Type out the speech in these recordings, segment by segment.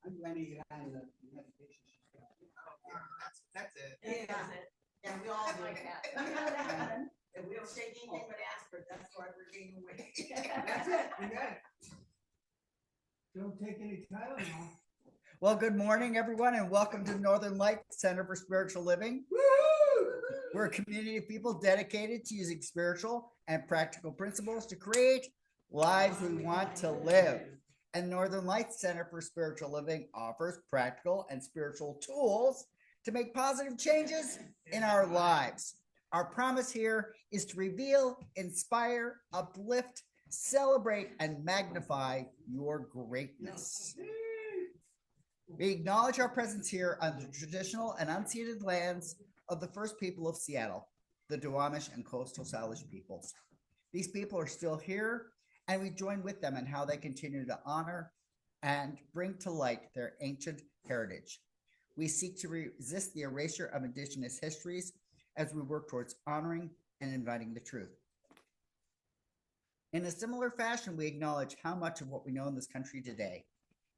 I'm going to get out of the meditation. That's it. Yeah, we all do that. And we don't take anything but aspirin, that's why we're gaining weight. That's it. You got it. Don't take any Tylenol. Well, good morning, everyone, and welcome to Northern Lights Center for Spiritual Living. We're a community of people dedicated to using spiritual and practical principles to create lives we want to live. And Northern Lights Center for Spiritual Living offers practical and spiritual tools to make positive changes in our lives. Our promise here is to reveal, inspire, uplift, celebrate, and magnify your greatness. We acknowledge our presence here on the traditional and unceded lands of the first people of Seattle, the Duwamish and Coastal Salish peoples. These people are still here, and we join with them in how they continue to honor and bring to light their ancient heritage. We seek to resist the erasure of Indigenous histories as we work towards honoring and inviting the truth. In a similar fashion, we acknowledge how much of what we know in this country today,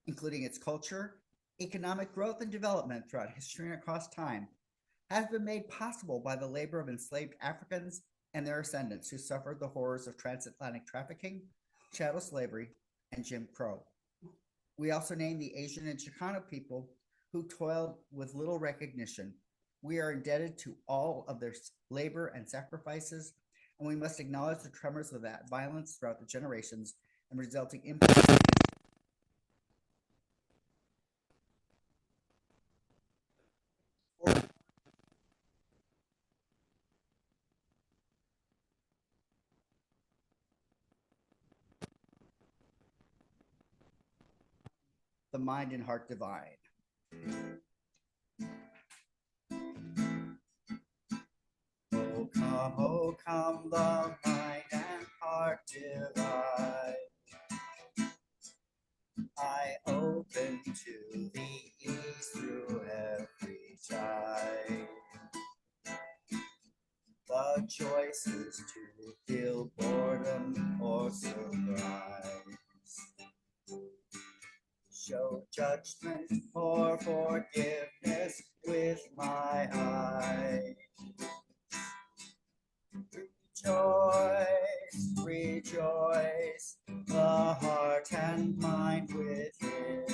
including its culture, economic growth, and development throughout history and across time, has been made possible by the labor of enslaved Africans and their ascendants who suffered the horrors of transatlantic trafficking, chattel slavery, and Jim Crow. We also name the Asian and Chicano people who toiled with little recognition. We are indebted to all of their labor and sacrifices, and we must acknowledge the tremors of that violence throughout the generations and resulting impact. The mind and heart divine. Oh, come, the mind and heart divine. I open to the ease through every time. The choice is to feel boredom or surprise. Show judgment or forgiveness with my eyes. Rejoice, rejoice, the heart and mind within.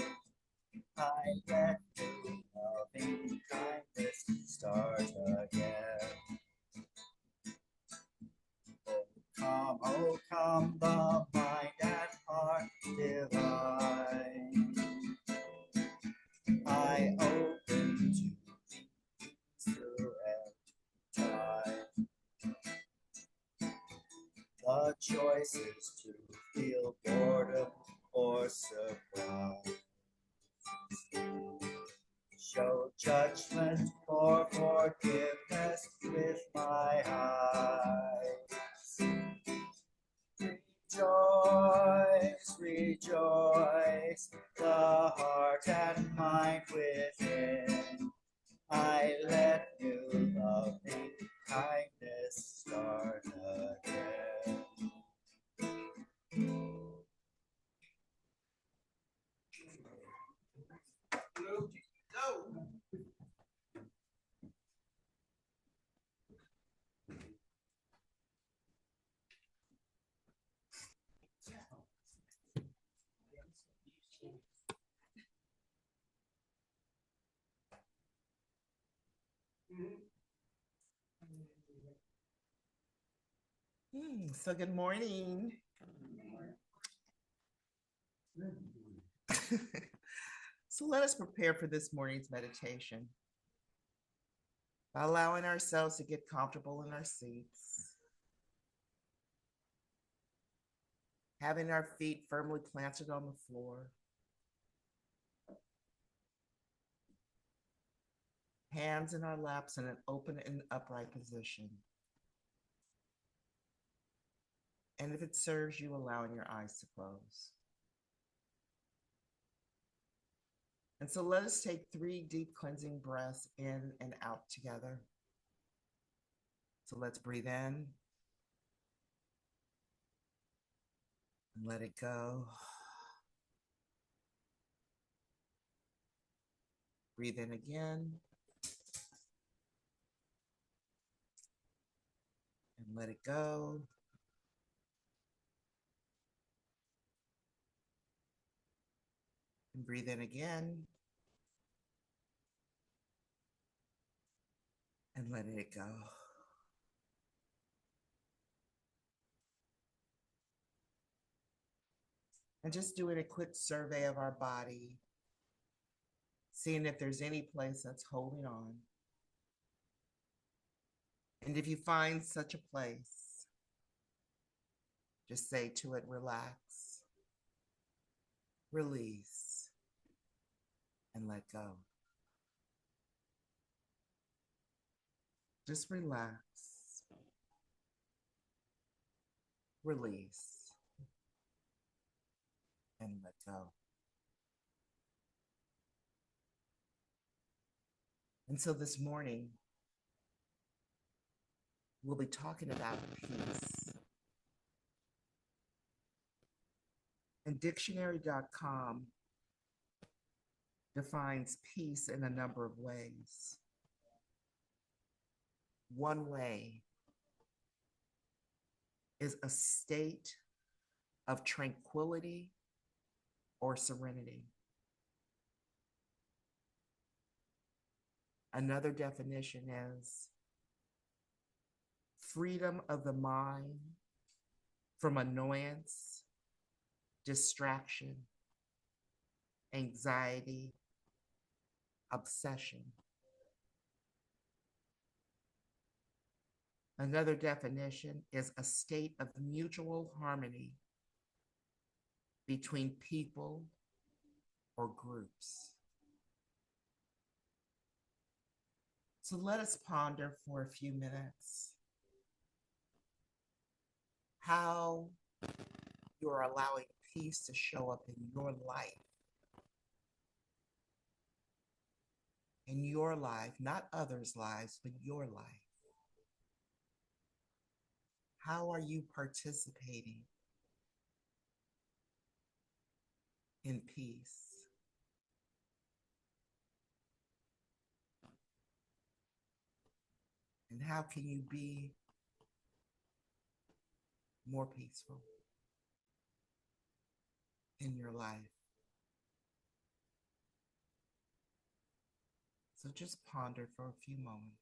I let new loving kindness start again. Oh, come, the mind and heart divine. I open to these through every time. The choice is to feel boredom or surprise. Show judgment or forgiveness with my eyes. Rejoice, rejoice, the heart and mind within. I let new loving kindness start again. So good morning. So let us prepare for this morning's meditation by allowing ourselves to get comfortable in our seats, having our feet firmly planted on the floor, hands in our laps in an open and upright position. And if it serves you, allowing your eyes to close. And so let us take 3 deep cleansing breaths in and out together. So let's breathe in And let it go. Breathe in again. And let it go. And breathe in again. And let it go. And just doing a quick survey of our body, seeing if there's any place that's holding on. And if you find such a place, just say to it, relax, release, and let go. Just relax, release, and let go. And so this morning, we'll be talking about peace. And dictionary.com defines peace in a number of ways. One way is a state of tranquility or serenity. Another definition is freedom of the mind from annoyance, distraction, anxiety, obsession. Another definition is a state of mutual harmony between people or groups. So let us ponder for a few minutes how you are allowing peace to show up in your life. In your life, not others' lives, but your life. How are you participating in peace? And how can you be more peaceful in your life? So just ponder for a few moments.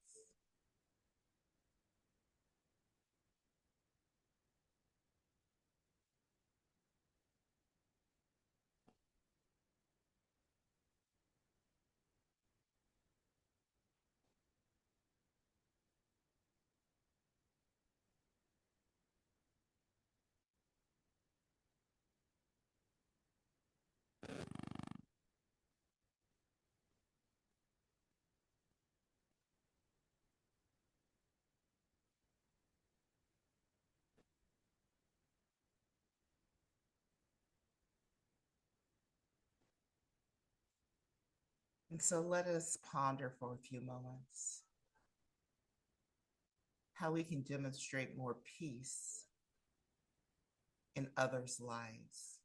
And so let us ponder for a few moments how we can demonstrate more peace in others' lives.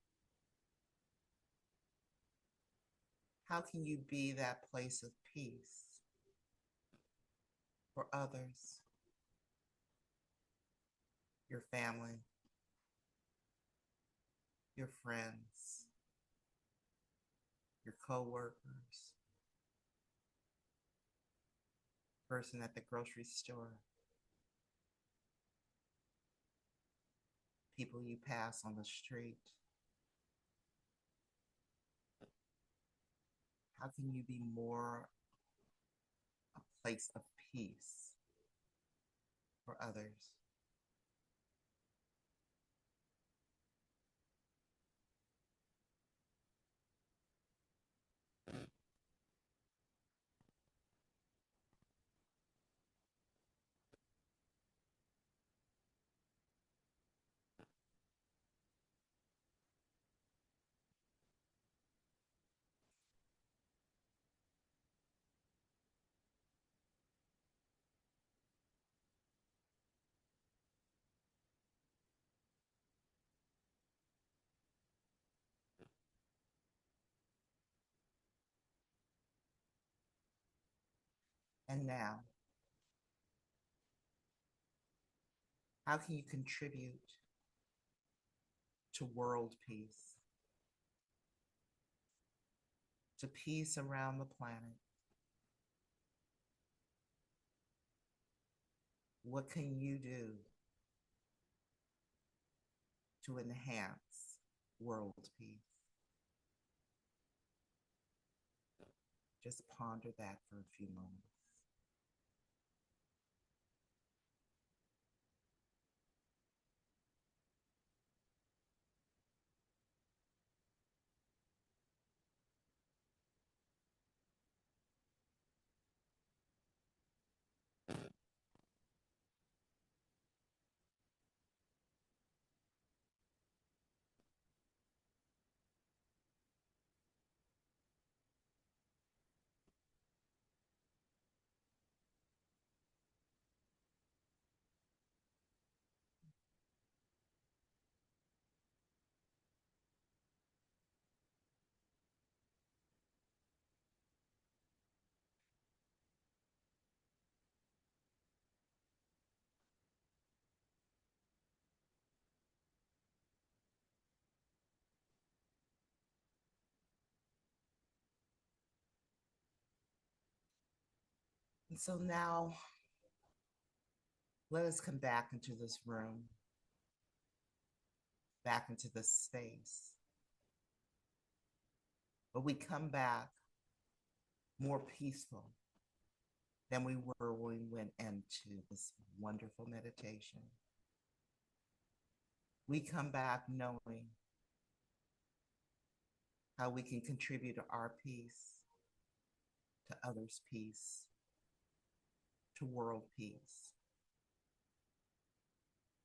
How can you be that place of peace for others, your family, your friends, your coworkers, person at the grocery store, people you pass on the street? How can you be more a place of peace for others? and now. How can you contribute to world peace, to peace around the planet? What can you do to enhance world peace? Just ponder that for a few moments. And so now, let us come back into this room, back into this space. But we come back more peaceful than we were when we went into this wonderful meditation. We come back knowing how we can contribute to our peace, to others' peace, to world peace.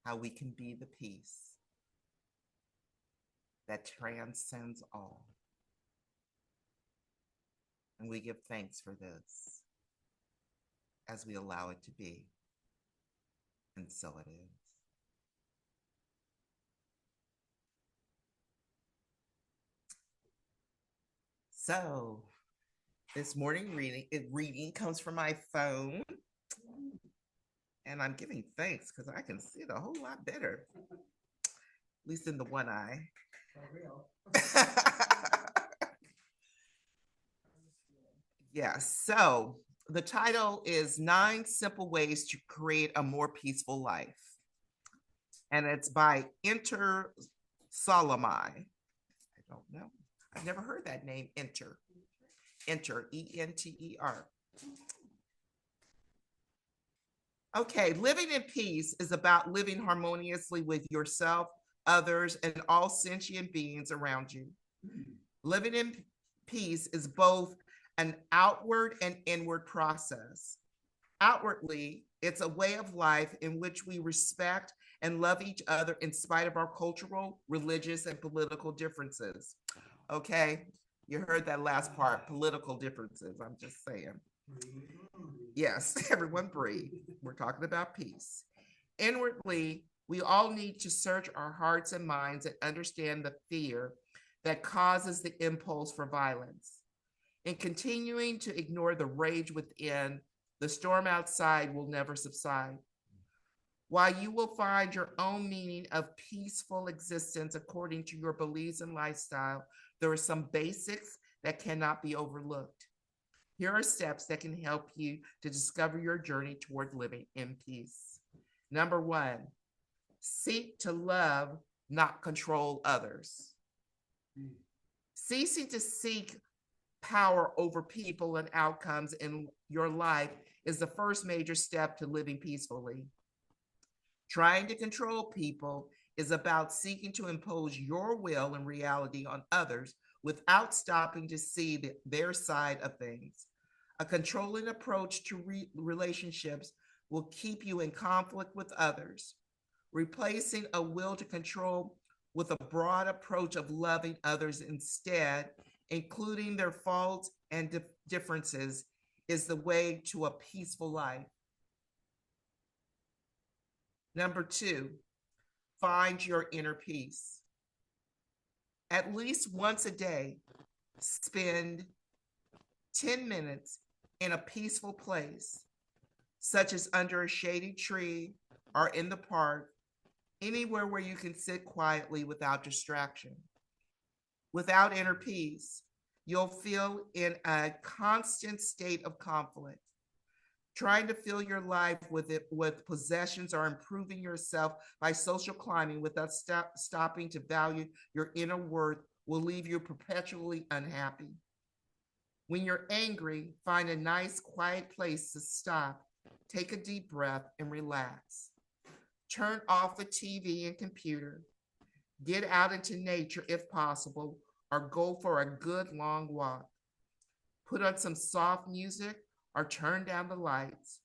How we can be the peace that transcends all. And we give thanks for this as we allow it to be. And so it is. So this morning reading comes from my phone. And I'm giving thanks because I can see it a whole lot better, at least in the one eye. For real. Yes. So the title is 9 Simple Ways to Create a More Peaceful Life. And it's by Enter Solomai. I don't know. I've never heard that name, Enter, E-N-T-E-R. Okay, living in peace is about living harmoniously with yourself, others, and all sentient beings around you. Living in peace is both an outward and inward process. Outwardly, it's a way of life in which we respect and love each other in spite of our cultural, religious, and political differences. Okay, you heard that last part, political differences, I'm just saying. Yes, everyone breathe. We're talking about peace. Inwardly, we all need to search our hearts and minds and understand the fear that causes the impulse for violence. In continuing to ignore the rage within, the storm outside will never subside. While you will find your own meaning of peaceful existence according to your beliefs and lifestyle, there are some basics that cannot be overlooked. Here are steps that can help you to discover your journey toward living in peace. Number 1, seek to love, not control others. Ceasing to seek power over people and outcomes in your life is the first major step to living peacefully. Trying to control people is about seeking to impose your will and reality on others without stopping to see their side of things. A controlling approach to relationships will keep you in conflict with others. Replacing a will to control with a broad approach of loving others instead, including their faults and differences, is the way to a peaceful life. Number 2, find your inner peace. At least once a day, spend 10 minutes in a peaceful place, such as under a shady tree or in the park, anywhere where you can sit quietly without distraction. Without inner peace, you'll feel in a constant state of conflict, trying to fill your life with possessions or improving yourself by social climbing without stopping to value your inner worth will leave you perpetually unhappy. When you're angry, find a nice, quiet place to stop, take a deep breath, and relax. Turn off the TV and computer. Get out into nature if possible, or go for a good long walk. Put on some soft music or turn down the lights.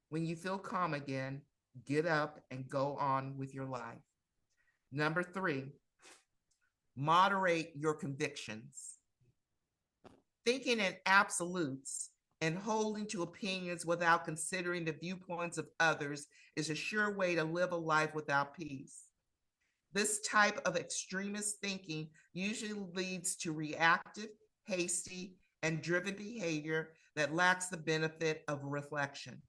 When you feel calm again, get up and go on with your life. Number 3, moderate your convictions. Thinking in absolutes and holding to opinions without considering the viewpoints of others is a sure way to live a life without peace. This type of extremist thinking usually leads to reactive, hasty, and driven behavior that lacks the benefit of reflection.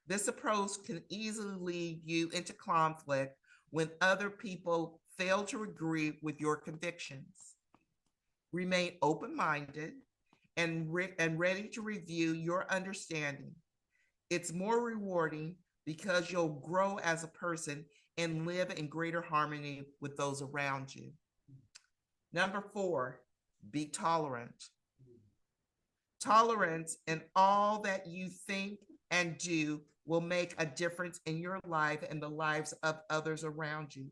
This approach can easily lead you into conflict when other people fail to agree with your convictions. Remain open-minded and ready to review your understanding. It's more rewarding because you'll grow as a person and live in greater harmony with those around you. Number 4, be tolerant. Tolerance in all that you think and do will make a difference in your life and the lives of others around you.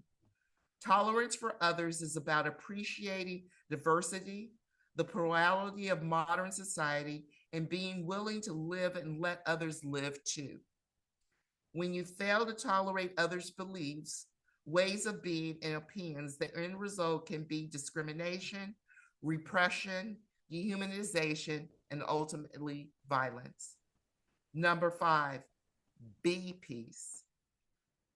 Tolerance for others is about appreciating diversity, the plurality of modern society, and being willing to live and let others live too. When you fail to tolerate others' beliefs, ways of being, and opinions, the end result can be discrimination, repression, dehumanization, and ultimately violence. Number 5, be peace.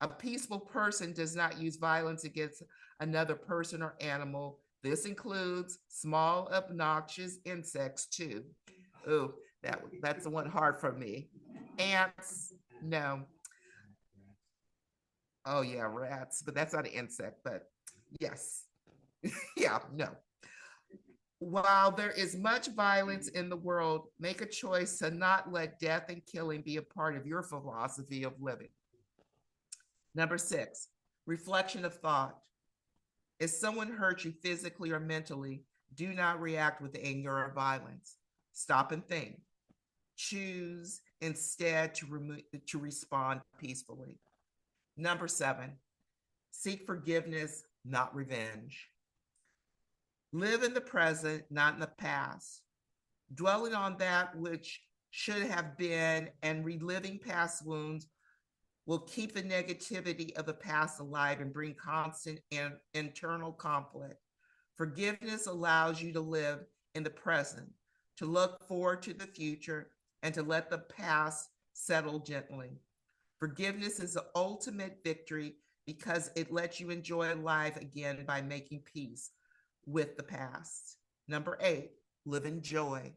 A peaceful person does not use violence against another person or animal. This includes small, obnoxious insects too. Ooh, that's the one hard for me. Ants, no. Oh yeah, rats, but that's not an insect, but yes. Yeah, no. While there is much violence in the world, make a choice to not let death and killing be a part of your philosophy of living. Number 6, reflection of thought. If someone hurts you physically or mentally, do not react with anger or violence. Stop and think. Choose instead to respond peacefully. Number 7, seek forgiveness, not revenge. Live in the present, not in the past. Dwelling on that which should have been and reliving past wounds will keep the negativity of the past alive and bring constant and internal conflict. Forgiveness allows you to live in the present, to look forward to the future, and to let the past settle gently. Forgiveness is the ultimate victory because it lets you enjoy life again by making peace with the past. Number 8, live in joy.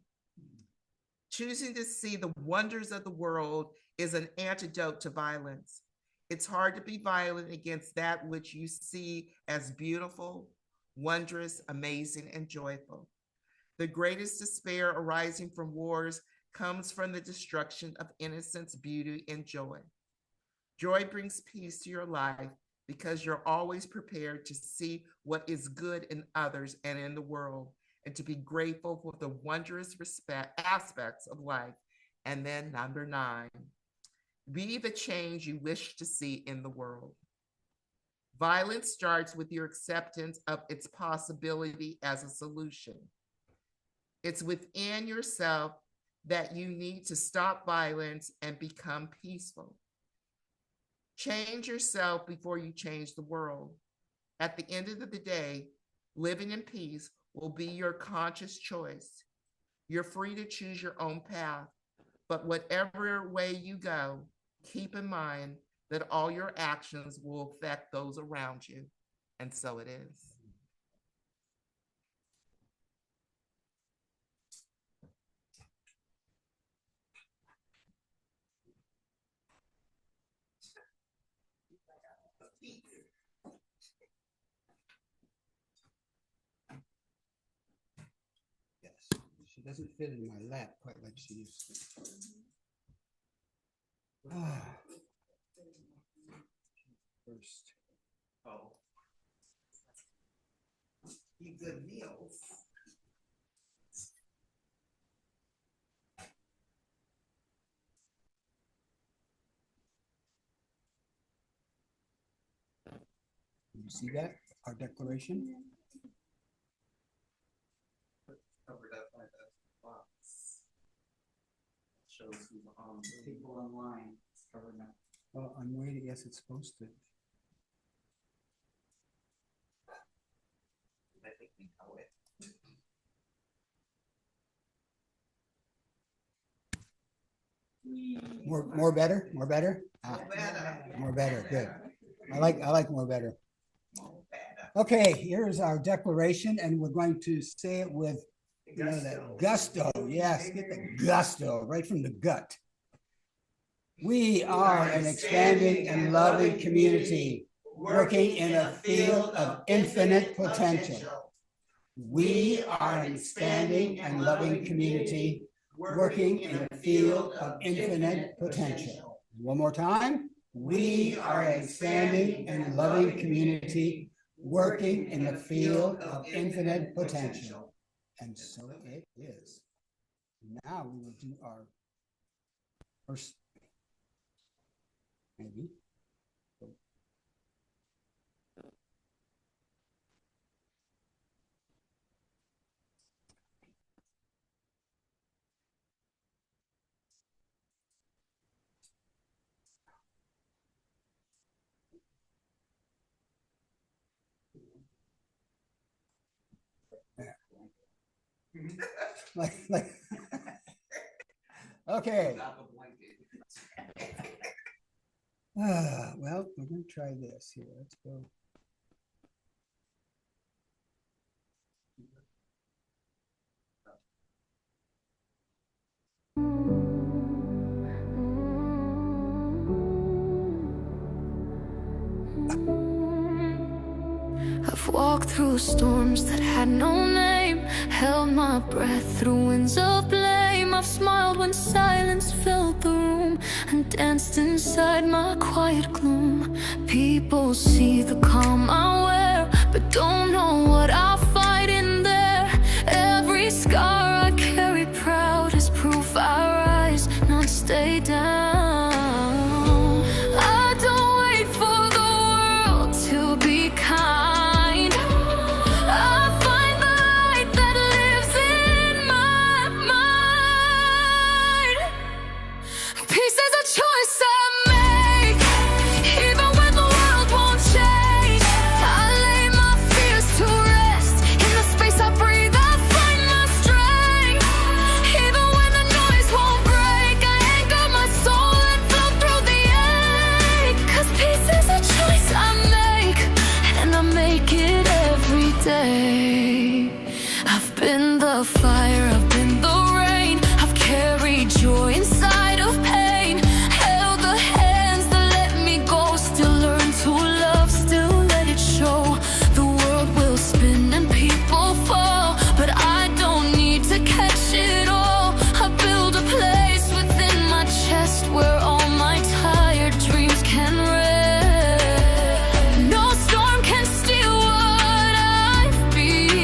Choosing to see the wonders of the world is an antidote to violence. It's hard to be violent against that which you see as beautiful, wondrous, amazing, and joyful. The greatest despair arising from wars comes from the destruction of innocence, beauty, and joy. Joy brings peace to your life because you're always prepared to see what is good in others and in the world, and to be grateful for the wondrous aspects of life. And then number 9, be the change you wish to see in the world. Violence starts with your acceptance of its possibility as a solution. It's within yourself that you need to stop violence and become peaceful. Change yourself before you change the world. At the end of the day, living in peace will be your conscious choice. You're free to choose your own path, but whatever way you go, keep in mind that all your actions will affect those around you. And so it is. Yes, she doesn't fit in my lap quite like she used to. Ah. First. Oh. Eat good meals. Did you see that? Our declaration? Covered up by the box. Shows who's on. People online, it's covered up. Well, I'm waiting. Yes, it's supposed to. I think we know it. More better? More better? Ah, Better. more better, good. I like more better. Better. Okay, here's our declaration, and we're going to say it with, that gusto. Yes, get the gusto right from the gut. We are an expanding and loving community working in a field of infinite potential. We are an expanding and loving community working in a field of infinite potential. One more time. We are an expanding and loving community working in the field of infinite potential. And so it is. Now we will do our first, maybe. like okay. Well, we're gonna try this here. Let's go. I've walked through storms that had no name, held my breath through winds of blame. I've smiled when silence filled the room and danced inside my quiet gloom. People see the calm I wear, but don't know what I fight in there. Every scar I carry proud is proof I rise, not stay down. I don't wait for the world to be kind. I've been the fire, I've been the rain, I've carried joy inside of pain, held the hands that let me go, still learn to love, still let it show. The world will spin and people fall, but I don't need to catch it all. I build a place within my chest where all my tired dreams can rest. No storm can steal what I've become.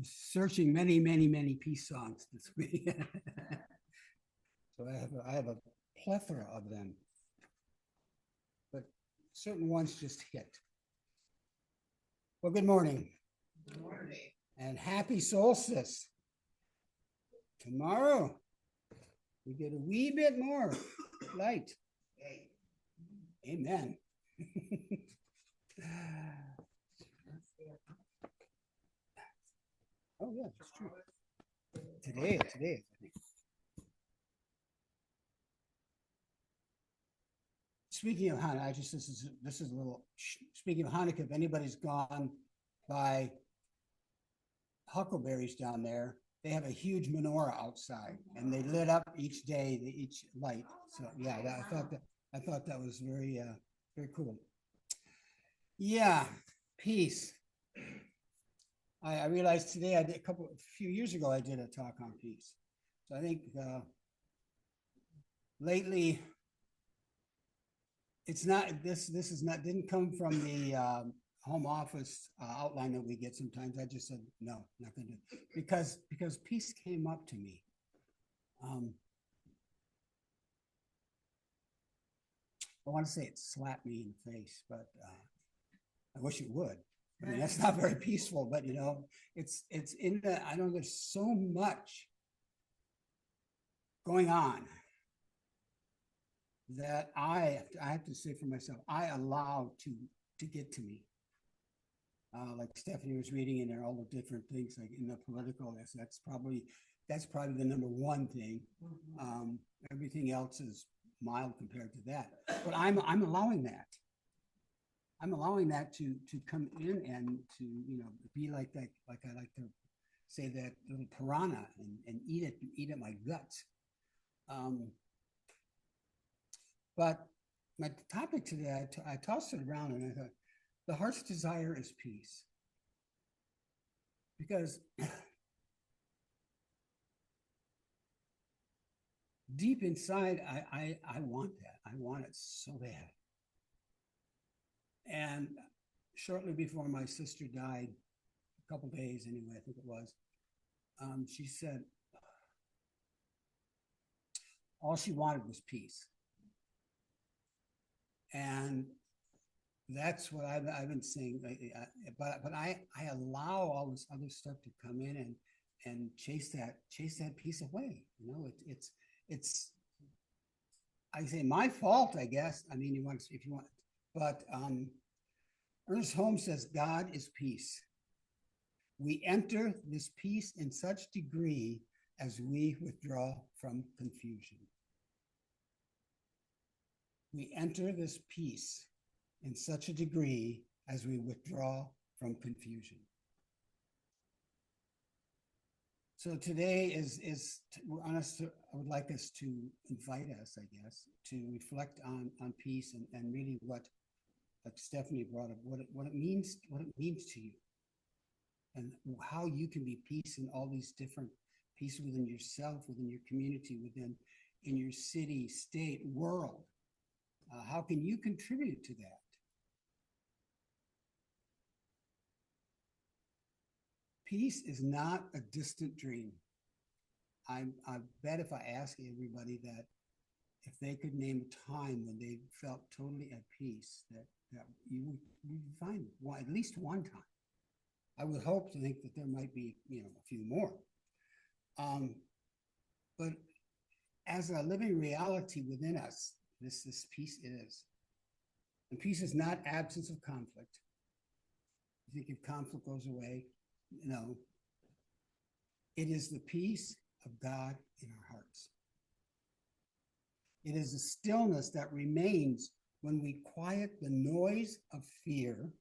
searching many peace songs this week. So I have a plethora of them, but certain ones just hit. Well, good morning. Good morning. And happy solstice. Tomorrow, we get a wee bit more light. Amen. Oh, yeah, that's true. Today, I think. Speaking of Hanukkah, this is a little, speaking of Hanukkah, if anybody's gone by Huckleberries down there, they have a huge menorah outside and they lit up each day, each light. So yeah, I thought that was very, very cool. Yeah, peace. I realized today a few years ago, I did a talk on peace. So I think lately, it's not, didn't come from the home office outline that we get sometimes. I just said, no, not gonna do it. Because peace came up to me. I want to say it slapped me in the face, but I wish it would. I mean, that's not very peaceful, but you know, it's in the, I know there's so much going on that I have to say for myself, I allow to get to me. Like Stephanie was reading in there, all the different things like in the political, that's probably the number one thing. Everything else is mild compared to that, but I'm allowing that. I'm allowing that to come in and to, you know, be like that, like I like to say that little piranha and eat at my guts. But my topic today, I tossed it around and I thought, the heart's desire is peace. Because deep inside, I want that. I want it so bad. And shortly before my sister died, a couple days anyway, I think it was, she said all she wanted was peace. And that's what I've been saying. But I allow all this other stuff to come in and chase that peace away. You know, it's I say my fault, I guess. I mean, if you want, but Ernest Holmes says God is peace. We enter this peace in such degree as we withdraw from confusion. We enter this peace in such a degree as we withdraw from confusion. So today I would like us to invite us, I guess, to reflect on peace and really what, like Stephanie brought up, what it means to you, and how you can be peace in all these different peace within yourself, within your community, in your city, state, world. How can you contribute to that? Peace is not a distant dream. I bet if I ask everybody that if they could name a time when they felt totally at peace, that you would find at least one time. I would hope to think that there might be, you know, a few more. But as a living reality within us, this peace is. And peace is not absence of conflict. I think if conflict goes away, no. It is the peace of God in our hearts. It is the stillness that remains when we quiet the noise of fear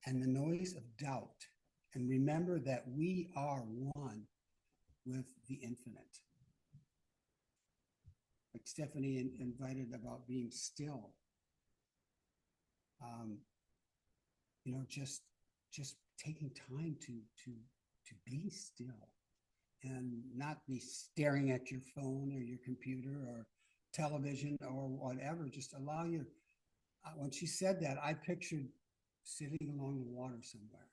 and the noise of doubt and remember that we are one with the infinite. Like Stephanie invited about being still. You know, just taking time to be still and not be staring at your phone or your computer or television or whatever. Just allow your, when she said that, I pictured sitting along the water somewhere,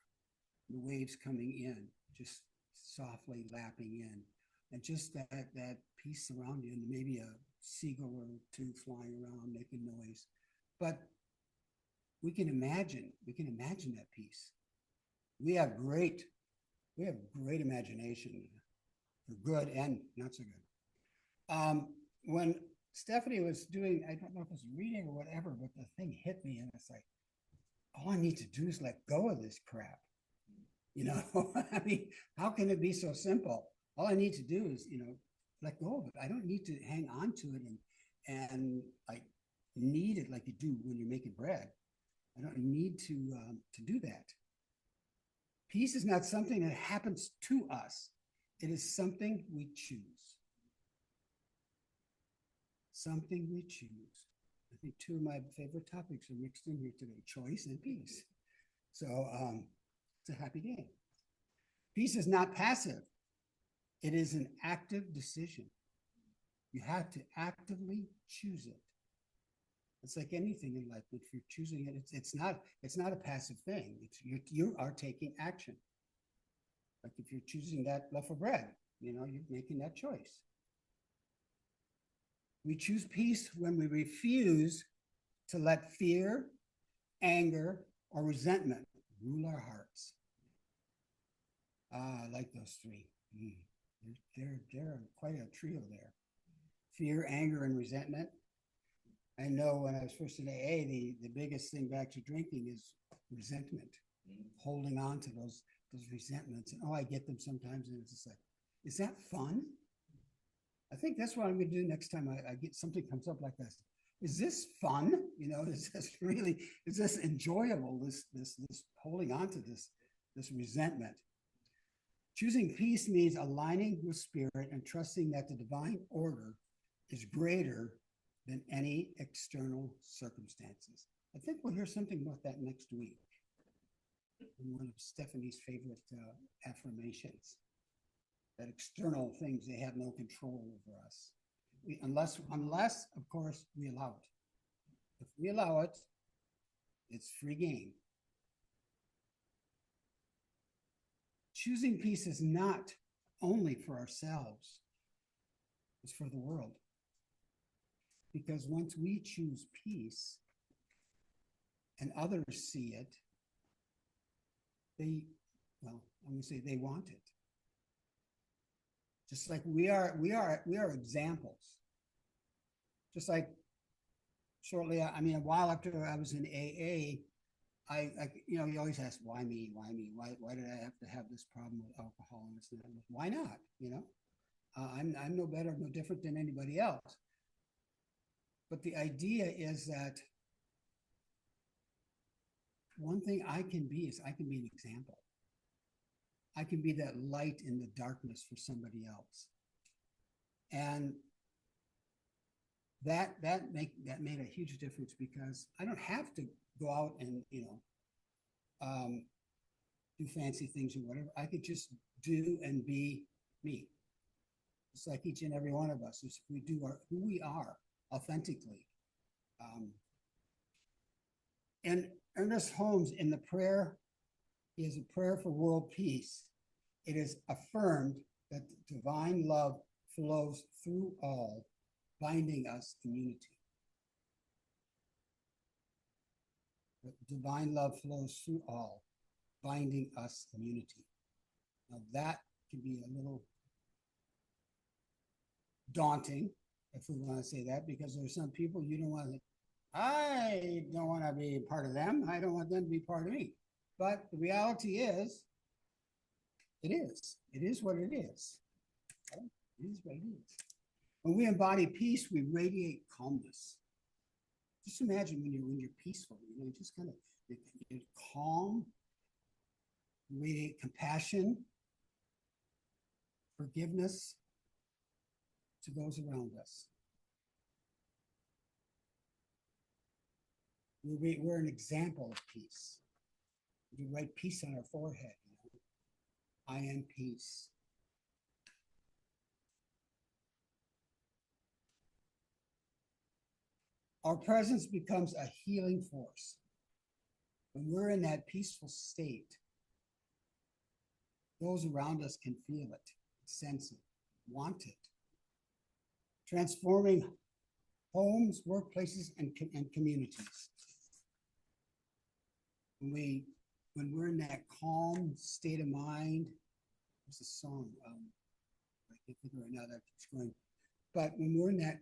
the waves coming in, just softly lapping in, and just that peace around you, and maybe a seagull or two flying around making noise. But we can imagine that peace. We have great imagination, for good and not so good. When Stephanie was doing, I don't know if it was reading or whatever, but the thing hit me, and it's like, all I need to do is let go of this crap. You know, I mean, how can it be so simple? All I need to do is, let go of it. I don't need to hang on to it and like knead it like you do when you're making bread. I don't need to do that. Peace is not something that happens to us. It is something we choose. Something we choose. I think two of my favorite topics are mixed in here today: choice and peace. So it's a happy day. Peace is not passive. It is an active decision. You have to actively choose it. It's like anything in life. If you're choosing it, it's not a passive thing. You are taking action. Like if you're choosing that loaf of bread, you're making that choice. We choose peace when we refuse to let fear, anger, or resentment rule our hearts. I like those three. They're quite a trio there. Fear, anger, and resentment. I know when I was first in AA, the biggest thing back to drinking is resentment, holding on to those resentments. And I get them sometimes, and it's just like, is that fun? I think that's what I'm going to do next time I get something comes up like this. Is this fun? Is this enjoyable? This holding on to this resentment. Choosing peace means aligning with spirit and trusting that the divine order is greater than any external circumstances. I think we'll hear something about that next week in one of Stephanie's favorite affirmations. That external things, they have no control over us. Unless, of course, we allow it. If we allow it, it's free game. Choosing peace is not only for ourselves, it's for the world. Because once we choose peace and others see it, I'm going to say they want it. Just like we are examples. Just like shortly, a while after I was in AA, you always ask, why me? Why me? Why did I have to have this problem with alcohol and this and that? Why not? I'm no better, no different than anybody else. But the idea is that one thing I can be is I can be an example. I can be that light in the darkness for somebody else. And that made a huge difference, because I don't have to go out and do fancy things or whatever. I could just do and be me. It's like each and every one of us, if we do who we are authentically. And Ernest Holmes, in the prayer, he has a prayer for world peace. It is affirmed that divine love flows through all, binding us in unity. But divine love flows through all, binding us in unity. Now that can be a little daunting, if we want to say that, because there's some people I don't want to be part of them. I don't want them to be part of me. But the reality is, it is what it is. It is what it is. When we embody peace, we radiate calmness. Just imagine when you're peaceful, just kind of you're calm, you radiate compassion, forgiveness to those around us. We're an example of peace. We write peace on our forehead. I am peace. Our presence becomes a healing force. When we're in that peaceful state, Those around us can feel it, sense it, want it. Transforming homes, workplaces, and communities. When we're in that calm state of mind, there's a song, I can't think of it right now that keeps going. But when we're in that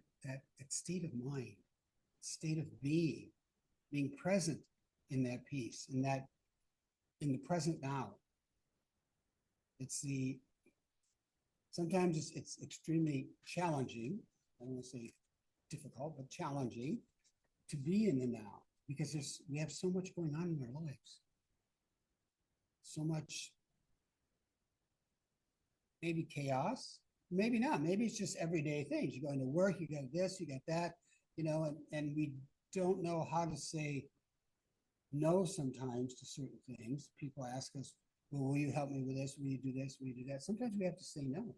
state of mind, state of being present in that peace, in the present now. Sometimes it's extremely challenging. I don't want to say difficult, but challenging to be in the now, because we have so much going on in our lives. So much, maybe chaos, maybe not. Maybe it's just everyday things. You're going to work, you got this, you got that, and we don't know how to say no sometimes to certain things. People ask us, well, will you help me with this? Will you do this? Will you do that? Sometimes we have to say no.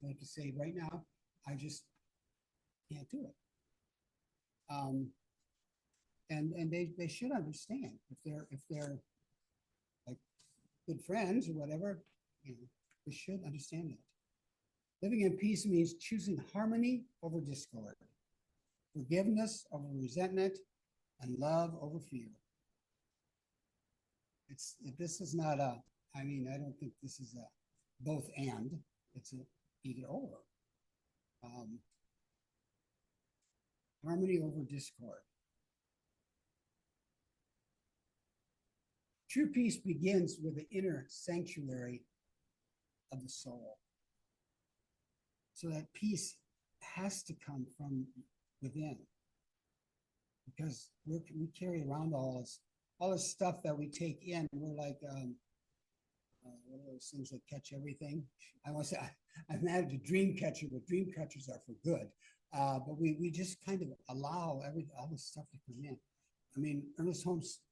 We have to say, right now, I just can't do it. And they should understand if they're like good friends or whatever, they should understand that. Living in peace means choosing harmony over discord, forgiveness over resentment, and love over fear. This is not I don't think this is a both and, it's a either or. Harmony over discord. True peace begins with the inner sanctuary of the soul. So that peace has to come from within, because we carry around all this stuff that we take in. We're like one of those things that catch everything. I want to say I'm not a dream catcher, but dream catchers are for good. But we just kind of allow all this stuff to come in. Ernest Holmes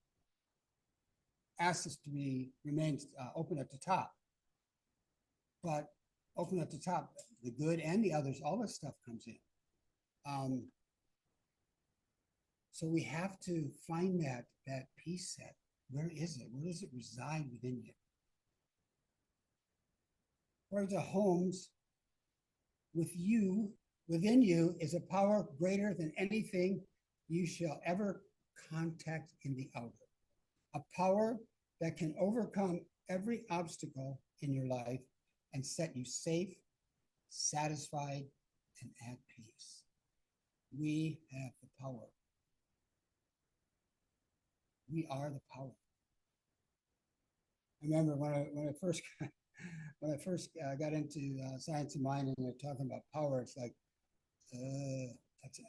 asked us to remain open at the top, but open at the top, the good and the others, all this stuff comes in. So we have to find that peace set. Where is it? Where does it reside within you? According to Holmes, within you is a power greater than anything you shall ever contact in the outer. A power that can overcome every obstacle in your life and set you safe, satisfied, and at peace. We have the power. We are the power. I remember when I first got into science of mind, and they're talking about power, it's like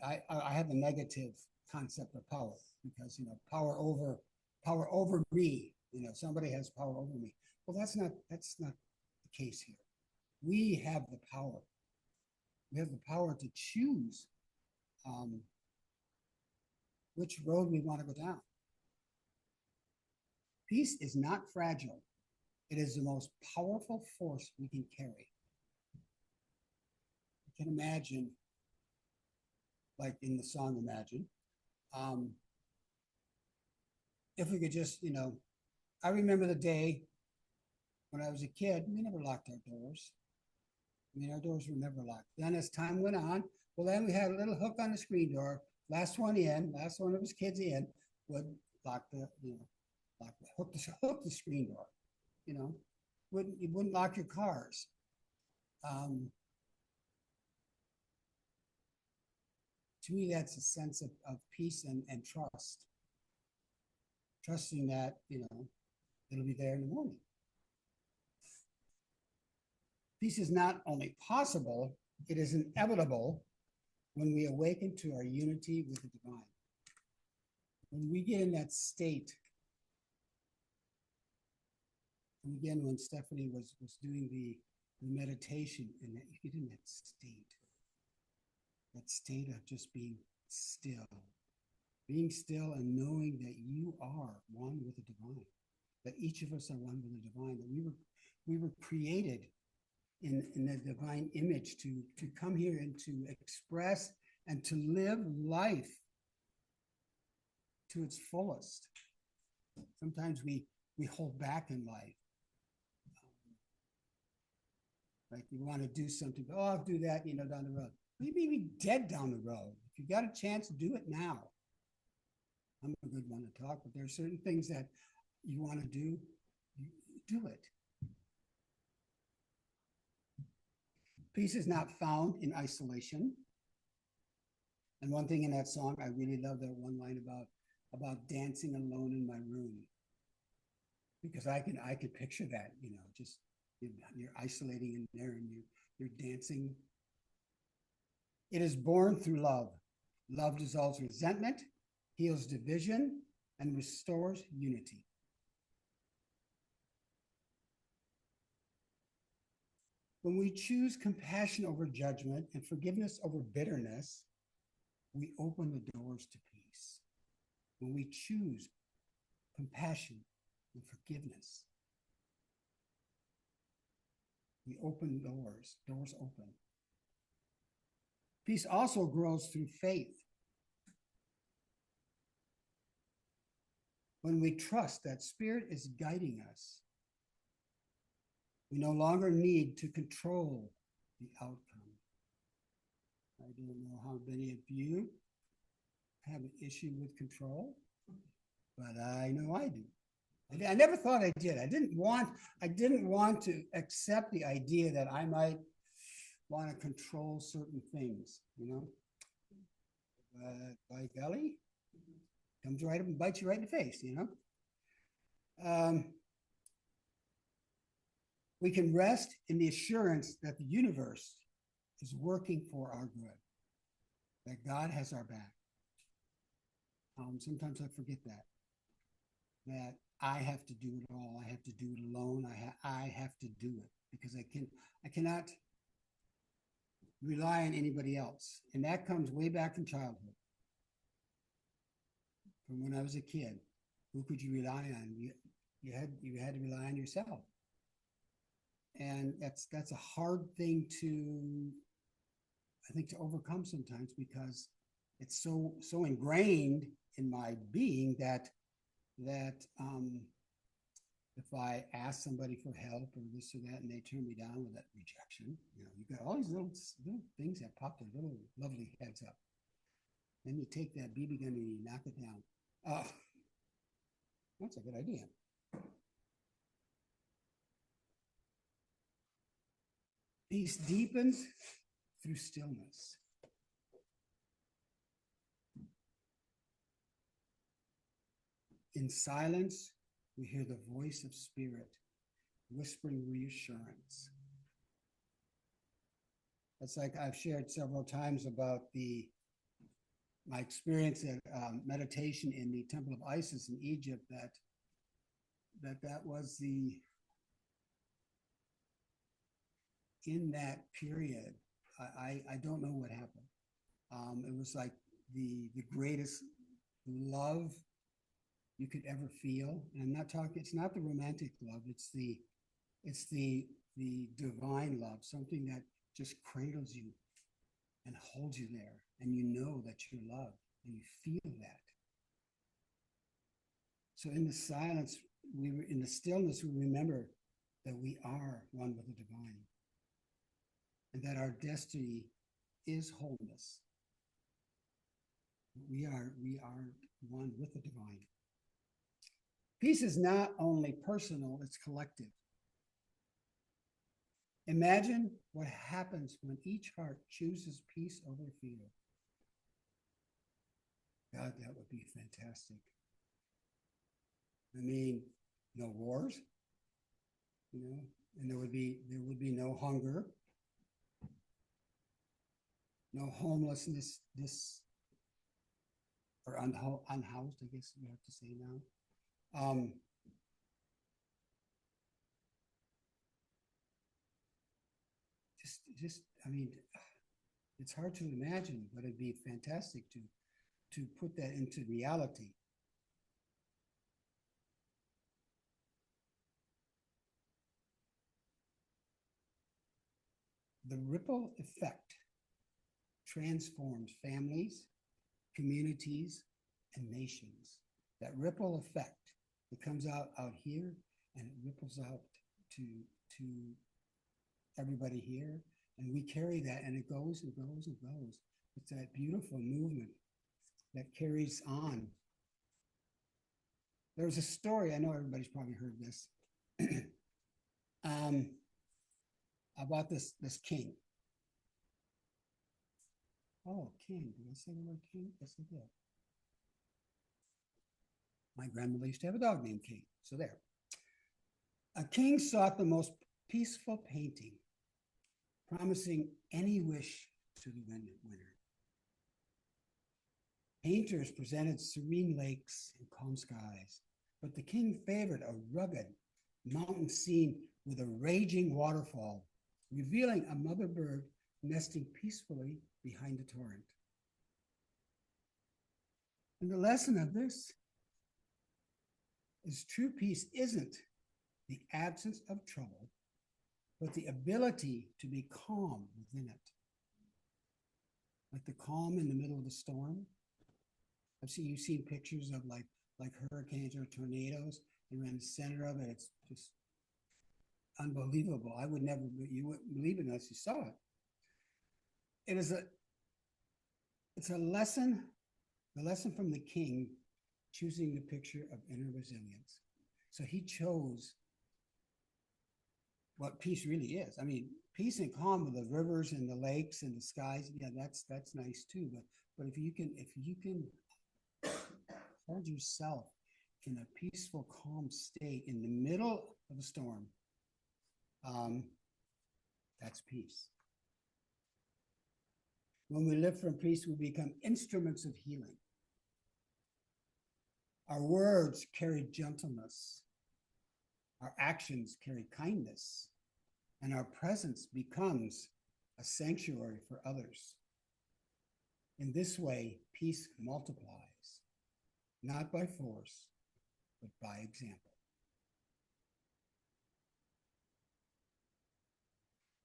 I have a negative concept of power, because power over me. Somebody has power over me. Well, that's not the case here. We have the power. We have the power to choose which road we want to go down. Peace is not fragile. It is the most powerful force we can carry. You can imagine, like in the song Imagine, if we could just, I remember the day when I was a kid, we never locked our doors. Our doors were never locked. Then as time went on, well, then we had a little hook on the screen door. Last one of us kids in would hook the screen door. You wouldn't lock your cars. To me, that's a sense of peace and trust. Trusting that, it'll be there in the morning. Peace is not only possible, it is inevitable when we awaken to our unity with the divine. When we get in that state, and again, when Stephanie was doing the meditation, and that you get in that state of just being still and knowing that you are one with the divine, that each of us are one with the divine, that we were created in the divine image to come here and to express and to live life to its fullest. Sometimes we hold back in life. Like you want to do something, oh, I'll do that, down the road. You may be dead down the road. If you got a chance, do it now. I'm a good one to talk, but there are certain things that you want to do, you do it. Peace is not found in isolation. And one thing in that song, I really love that one line about dancing alone in my room. Because I could picture that, just you're isolating in there and you're dancing. It is born through love. Love dissolves resentment, heals division, and restores unity. When we choose compassion over judgment and forgiveness over bitterness, we open the doors to peace. When we choose compassion and forgiveness, we open doors open. Peace also grows through faith. When we trust that Spirit is guiding us, we no longer need to control the outcome. I don't know how many of you have an issue with control, but I know I do. I never thought I did. I didn't want to accept the idea that I might want to control certain things, But by golly, comes right up and bites you right in the face, We can rest in the assurance that the universe is working for our good, that God has our back. Sometimes I forget that I have to do it all. I have to do it alone. I have to do it because I cannot rely on anybody else. And that comes way back from childhood. From when I was a kid, who could you rely on? You had to rely on yourself. And that's a hard thing to overcome sometimes because it's so ingrained in my being that if I ask somebody for help or this or that and they turn me down with that rejection, you've got all these little things that pop their little lovely heads up. Then you take that BB gun and you knock it down. Oh, that's a good idea. Peace deepens through stillness. In silence, we hear the voice of Spirit whispering reassurance. It's like I've shared several times about my experience at meditation in the Temple of Isis in Egypt, that was in that period, I don't know what happened. It was like the greatest love you could ever feel. And I'm not talking, it's not the romantic love, it's the divine love, something that just cradles you and holds you there. And you know that you're loved and you feel that. So in the silence, in the stillness, we remember that we are one with the divine and that our destiny is wholeness. We are one with the divine. Peace is not only personal, it's collective. Imagine what happens when each heart chooses peace over fear. God, that would be fantastic. I mean, no wars, and there would be no hunger, no homelessness, or unhoused, I guess we have to say now. I mean, it's hard to imagine, but it'd be fantastic to put that into reality. The ripple effect transforms families, communities, and nations. That ripple effect, it comes out here and it ripples out to everybody here, and we carry that, and it goes and goes and goes. It's that beautiful movement that carries on. There's a story, I know everybody's probably heard this, about this king. Oh, king. Did I say the word king? Yes, I did. My grandmother used to have a dog named King. So there. A king sought the most peaceful painting, promising any wish to the winner. Painters presented serene lakes and calm skies, but the king favored a rugged mountain scene with a raging waterfall, revealing a mother bird nesting peacefully behind the torrent. And the lesson of this is true peace isn't the absence of trouble, but the ability to be calm within it. Like the calm in the middle of the storm. You've seen pictures of like hurricanes or tornadoes, and we're in the center of it. It's just unbelievable. You wouldn't believe it unless you saw it. It's a lesson, the lesson from the king choosing the picture of inner resilience. So he chose what peace really is. I mean, peace and calm with the rivers and the lakes and the skies, yeah, that's nice too. But if you can hold yourself in a peaceful, calm state in the middle of a storm, that's peace. When we live from peace, we become instruments of healing. Our words carry gentleness. Our actions carry kindness. And our presence becomes a sanctuary for others. In this way, peace multiplies, not by force, but by example.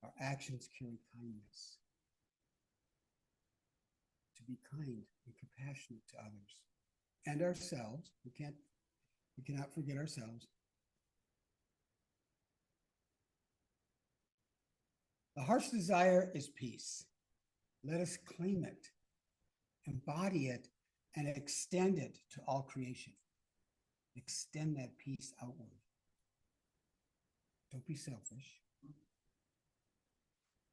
Our actions carry kindness. To be kind and compassionate to others and ourselves. We cannot forget ourselves. The heart's desire is peace. Let us claim it, embody it, and extend it to all creation. Extend that peace outward. Don't be selfish.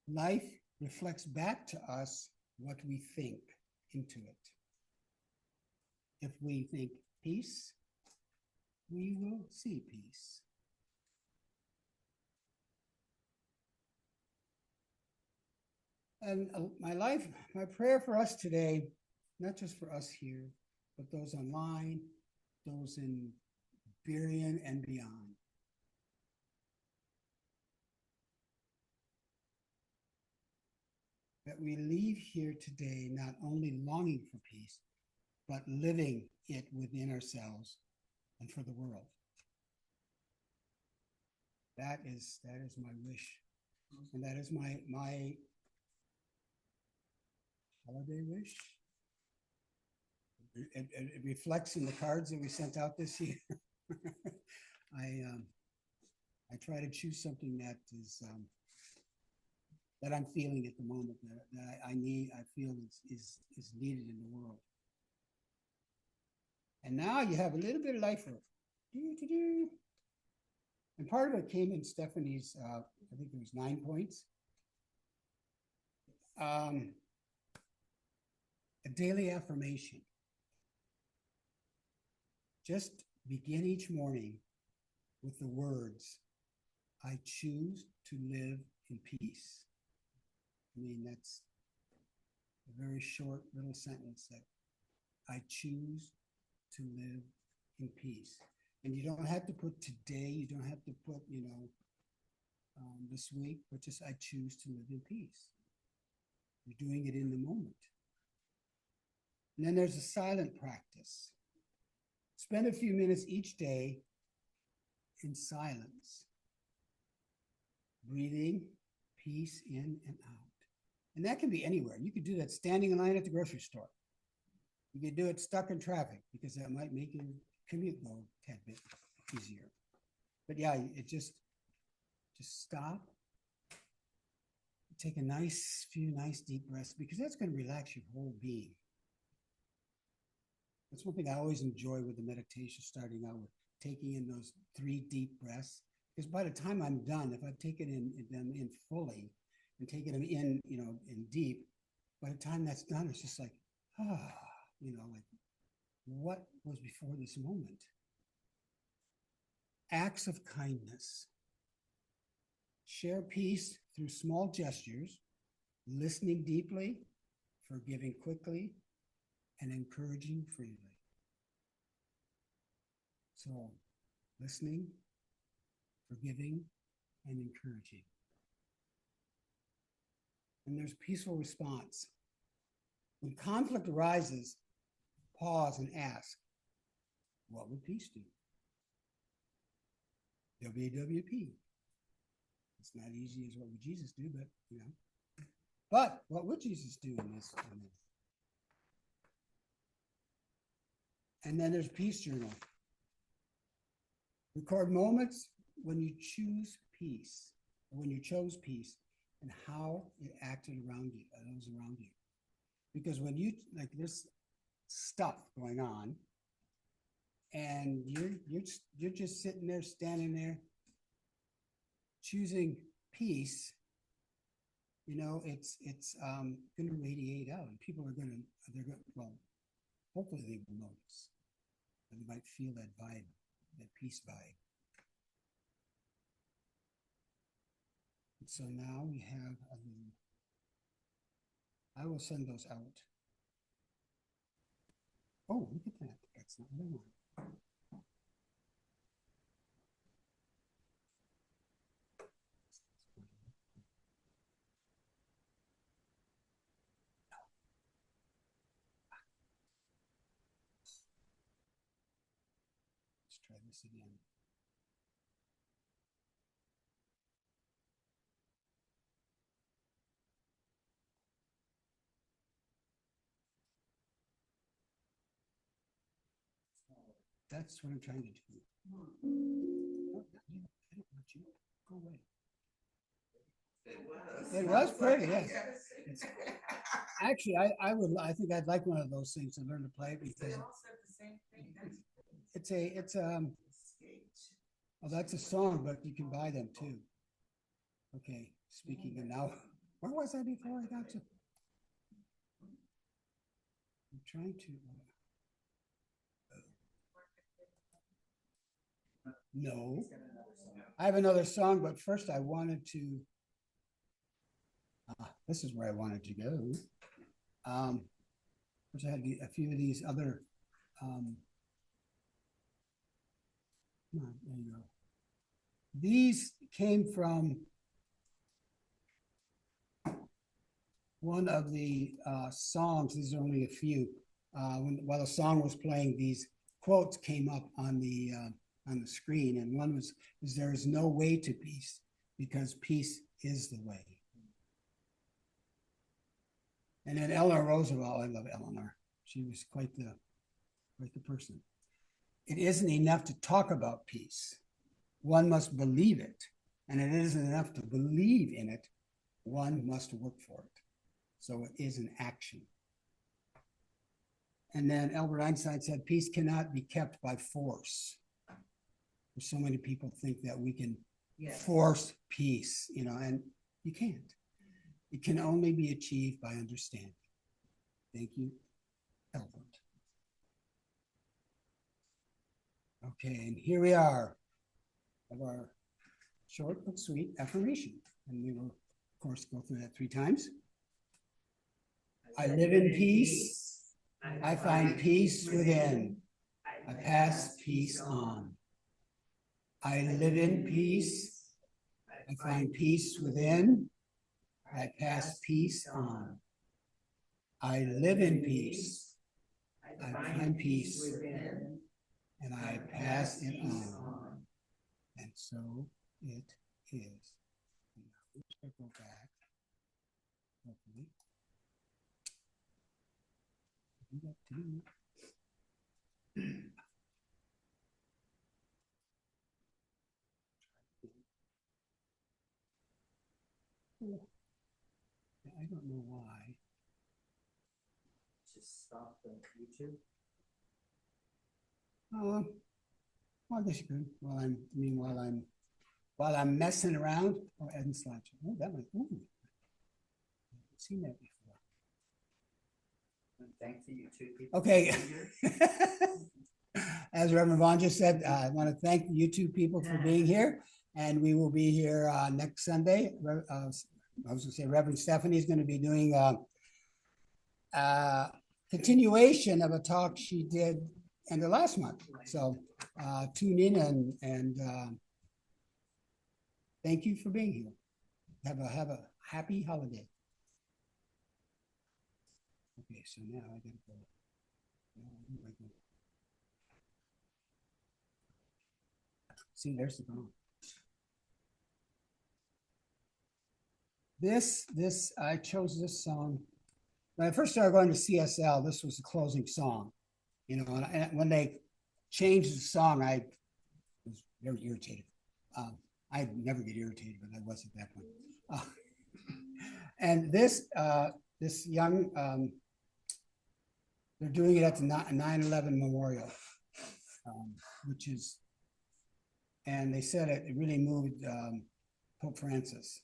Life reflects back to us what we think into it. If we think peace, we will see peace. And my prayer for us today, not just for us here, but those online, those in Berrien and beyond. That we leave here today not only longing for peace, but living it within ourselves and for the world. That is my wish. And that is my holiday wish. It reflects in the cards that we sent out this year. I try to choose something that is that I'm feeling at the moment, that I feel is needed in the world. And now you have a little bit of life work. And part of it came in Stephanie's, I think it was 9 points. A daily affirmation. Just begin each morning with the words, I choose to live in peace. I mean, that's a very short little sentence that I choose to live in peace. And you don't have to put today, you don't have to put, this week, but just I choose to live in peace. You're doing it in the moment. And then there's a silent practice. Spend a few minutes each day in silence, breathing peace in and out. And that can be anywhere. You could do that standing in line at the grocery store. You could do it stuck in traffic because that might make your commute go a tad bit easier. But yeah, it just stop Take a few nice deep breaths, because that's going to relax your whole being. That's one thing I always enjoy with the meditation, starting out with taking in those 3 deep breaths. Because by the time I'm done, if I've taken them in fully and taken them in, in deep, by the time that's done, it's just like, like what was before this moment? Acts of kindness. Share peace through small gestures, listening deeply, forgiving quickly, and encouraging freely. So, listening, forgiving, and encouraging. And there's peaceful response. When conflict arises, pause and ask, what would peace do? WWP. It's not easy as what would Jesus do, but But what would Jesus do in this? And then there's peace journal. Record moments when you choose peace, or when you chose peace, and how it acted around you, those around you. Because when you there's stuff going on, and you're just sitting there, standing there, choosing peace, it's going to radiate out, and people hopefully they will notice, and they might feel that vibe, that peace vibe. And so now we have I will send those out. Oh, look at that. That's not what I want. Let's try this again. That's what I'm trying to do. Oh, I don't want you. Go away. It was pretty, yes. Actually, I think I'd like one of those things to learn to play, because well, that's a song, but you can buy them too. Okay, speaking of now, where was I before I got to? I'm trying to. No, I have another song, but first I wanted to. This is where I wanted to go. First I had a few of these other. There you go. These came from one of the songs. These are only a few. While the song was playing, these quotes came up on the screen, and one was, "There is no way to peace, because peace is the way." And then Eleanor Roosevelt, I love Eleanor. She was quite the person. "It isn't enough to talk about peace. One must believe it. And it isn't enough to believe in it. One must work for it. So it is an action." And then Albert Einstein said, "Peace cannot be kept by force." So many people think that we can force peace, and you can't. It can only be achieved by understanding. Thank you, Albert. Okay, and here we are of our short but sweet affirmation. And we will, of course, go through that 3 times. I live in peace. I find peace within. I pass peace on. I live in peace. I find peace within. I pass peace on. I live in peace. I find peace within. And I pass it on. And so it is. Now, let's go back. Hopefully. Do that too. don't know why. Just stop the YouTube. Well, I guess you could. While I'm messing around. Oh, add slideshow. Oh, that might. Ooh. I've seen that before. Thank the YouTube people. Okay. As Reverend Vaughn just said, I want to thank the YouTube people for being here, and we will be here next Sunday. I was going to say Reverend Stephanie is going to be doing a continuation of a talk she did in the last month. So tune in and thank you for being here. Have a happy holiday. Okay, so now I gotta go. See, there's the phone. I chose this song. When I first started going to CSL, this was the closing song. You know, and when they changed the song, I was very irritated. I never get irritated, but I was at that point. And this young, they're doing it at the 9/11 memorial, which is, and they said it really moved Pope Francis.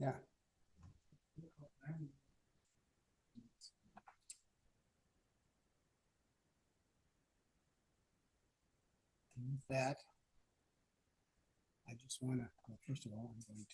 Yeah. And with that, I just want to, well, first of all, I'm going to